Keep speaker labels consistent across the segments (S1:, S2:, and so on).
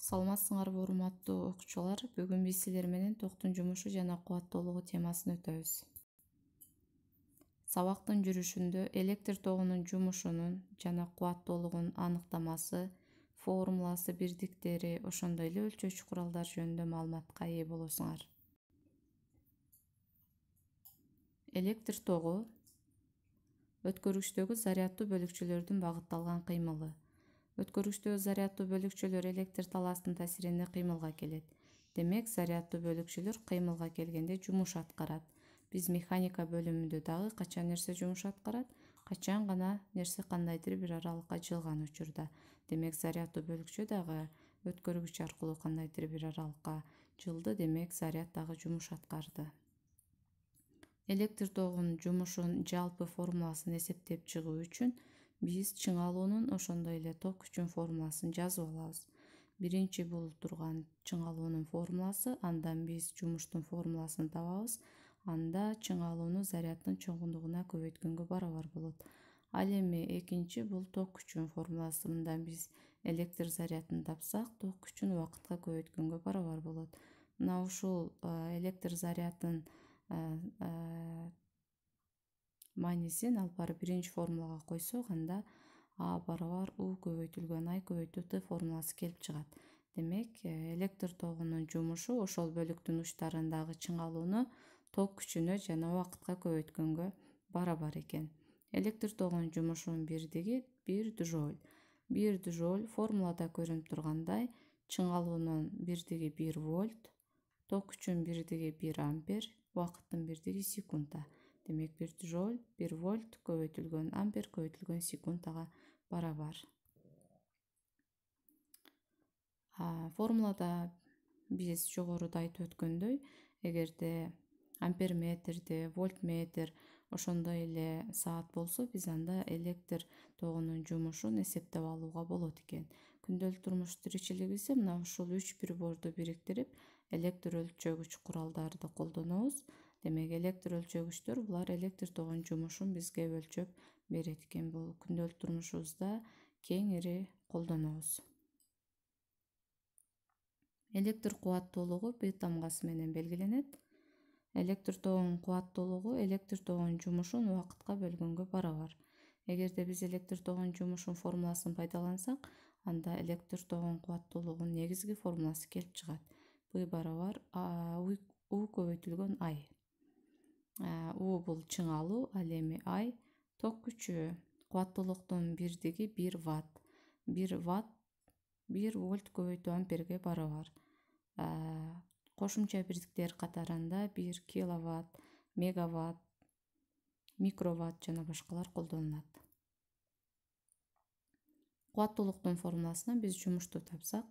S1: Саламатсыңарбы урматтуу окуучулар, бүгүн биз силер менен токтун жумушу жана кубаттуулугу темасын өтөбүз. Сабактын жүрүшүндө электр тогунун жумушунун жана кубаттуулугунун аныктамасы, формуласы, бирдиктери, ошондой эле өлчөөчү куралдар жөнүндө маалыматка ээ болосуңар. Электр тогу өткөргүчтөгү заряддуу бөлүкчөлөрдүн багытталган кыймылы. Өткөргүчтөгү заряддуу бөлүкчөлөр электр талаасынын таасиринде кыймылга келет. Демек, заряддуу бөлүкчөлөр кыймылга келгенде жумуш аткарат. Биз механика бөлүмүндө дагы качан нерсе жумуш аткарат, качан гана нерсе кандайдыр бир аралыкка жылган учурда. Демек, заряддуу бөлүкчө дагы өткөргүч аркылуу кандайдыр бир аралыкка жылды, демек заряд дагы жумуш аткарды. Электр тогунун жумушун жалпы формуласын эсептеп чыгуу үчүн биз чыңалуунун ошондой эле ток күчүнүн формуласын жазып алабыз. Биринчи бул турган чыңалуунун формуласы, андан биз жумуштун формуласын табабыз, анда чыңалууну заряддын чоңундугуна көбөйткөнгө барабар болот. Ал эми экинчи бул ток күчүнүн формуласы, мындан биз электр зарядын тапсак, ток күчүн убакытка көбөйткөнгө барабар болот. Мына ушул электр зарядын маанисин алып барып биринчи формулага койсок, анда А барабар У көбөйтүлгөн I көбөйтүү Т формуласы келип чыгат. Демек, электр тогунун жумушу ошол бөлүктүн учтарындагы чыңалууну ток күчүнө жана убакытка көбөйткөнгө барабар экен. Электр тогунун жумушунун бирдиги 1 джоуль. 1 джоуль формулада көрүнүп тургандай, чыңалуунун бирдиги 1 вольт, ток күчүнүн бирдиги 1 ампер, убакыттын бирдиги секунда. Демек, 1 джоуль 1 вольт көбөйтүлгөн ампер көбөйтүлгөн секундага барабар. Формулада биз жогоруда айтып өткөндөй, эгерде амперметрде, вольтметр, ошондой эле саат болсо, биз анда электр тогунун жумушун эсептеп алууга болот экен. Күндөлүк турмуш тиричилигибизде мына ушул 3 приборду бириктирип, электр өлчөгүч куралдарды колдонобуз. Демек, электр өлчөгүчтөр булар электр тогунун жумушун бизге өлчөп берет экен. Бул күндөлүк турмушубузда кеңири колдонобуз. Электр кубаттуулугу Б тамгасы менен белгиленет. Электр тогунун кубаттуулугу электр тогунун жумушун убакытка бөлгөнгө барабар. Эгерде биз электр тогунун жумушунун формуласын пайдалансак, анда электр тогунун кубаттуулугунун негизги формуласы келип чыгат. B барабар U көбөйтүлгөн I. U бул чыңалуу, ал эми I ток күчү. Кубаттуулуктун бирдиги 1 ватт. 1 ватт 1 вольт көбөйтүү амперге барабар. Кошумча бирдиктер катарында 1 киловатт, мегаватт, микроватт жана башкалар колдонулат. Кубаттуулуктун формуласынан биз жумушту тапсак,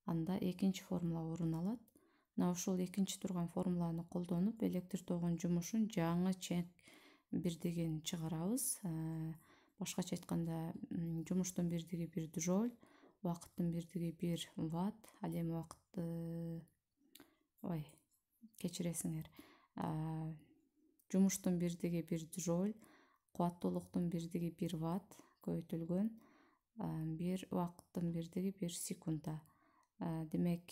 S1: анда экинчи формула орун алат. Мына ушул экинчи турган формуланы колдонуп, электр тогунун жумушун жаңы чек бирдигин чыгарабыз. Башкача айтканда, жумуштун бирдиги 1 джоуль, убакыттын бирдиги 1 ватт, ал эми убакытты кечиресиңер. Жумуштун бирдиги 1 джоуль, кубаттуулуктун бирдиги 1 ватт көбөйтүлгөн 1 убакыттын бирдиги 1 секунда. Демек,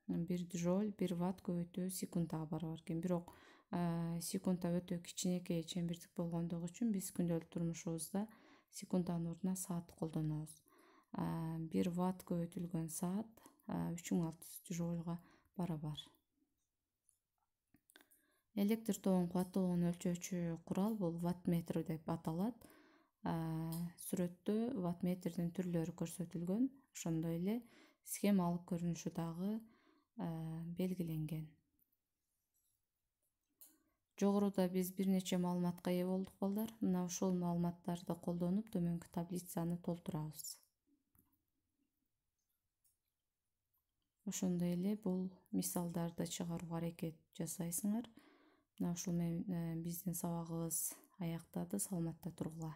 S1: 1 джоуль 1 ватт көбөйтүү секундага барабар экен. Бирок секунда өтө кичинекей чембирдик болгондугу үчүн биз күндөлүк турмушубузда секунданын ордуна саат колдонобуз. 1 ватт көбөйтүлгөн саат 3600 джоульга барабар. Электр тогунун кубаттуулугун өлчөөчү курал бул ваттметр деп аталат. Сүрөттө ваттметрдин түрлөрү көрсөтүлгөн, ошондой эле схемалык көрүнүшү дагы белгиленген. Жогоруда биз бир нече маалыматка ээ болдук балдар. Мына ушул маалыматтарды колдонуп, төмөнкү таблицаны толтурабыз. Ошондой эле бул мисалдарды чыгарууга аракет жасайсыңар. Мына ушул менен биздин сабагыбыз аяктады. Саламатта тургула.